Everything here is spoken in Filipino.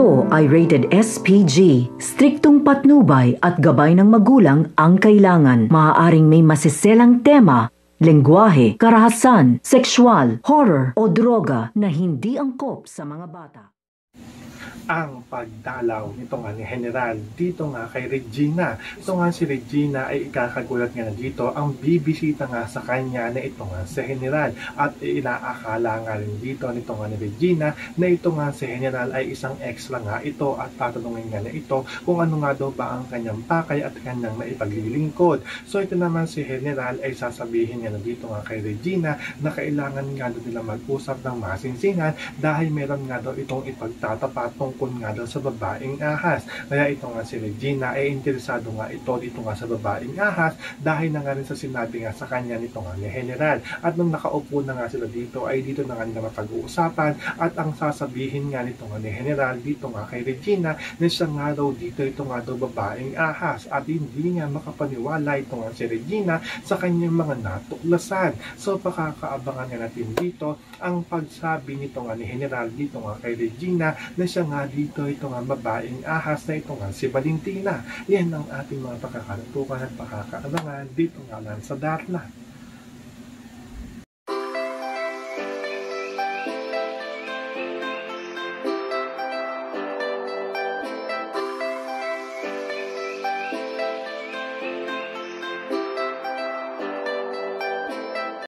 Ito ay rated SPG. Striktong patnubay at gabay ng magulang ang kailangan. Maaaring may masiselang tema, lengguwahe, karahasan, sexual, horror o droga na hindi angkop sa mga bata. Ang pagdalaw nito nga ni General dito nga kay Regina. Ito nga si Regina ay ikakagulat nga na dito ang bibisita nga sa kanya na ito nga si General, at inaakala nga rin dito nito nga ni Regina na ito nga si General ay isang ex lang nga ito, at tatanungin nga na ito kung ano nga daw ba ang kanyang pakay at kanyang maipaglilingkod. So ito naman si General ay sasabihin nga na dito nga kay Regina na kailangan nga daw nila mag-usap ng masinsinan dahil meron nga daw itong ipagtatapat tungkol nga daw sa babaeng ahas. Kaya ito nga si Regina ay interesado nga ito dito nga sa babaeng ahas dahil na nga rin sa sinabi nga sa kanya nito nga ni General. At nung nakaupo na nga sila dito ay dito na nga nila mapag-uusapan, at ang sasabihin nga nito nga ni General dito nga kay Regina na siya nga daw dito ito nga daw babaeng ahas, at hindi nga makapaniwala ito nga si Regina sa kanyang mga natuklasan. So pakakaabangan nga natin dito ang pagsabi nito nga ni General dito nga kay Regina na siya nga dito ito nga babaeng ahas na ito nga si Valentina. Yan ang ating mga pakakatutukan at pakakaabangan dito nga lang sa Darna.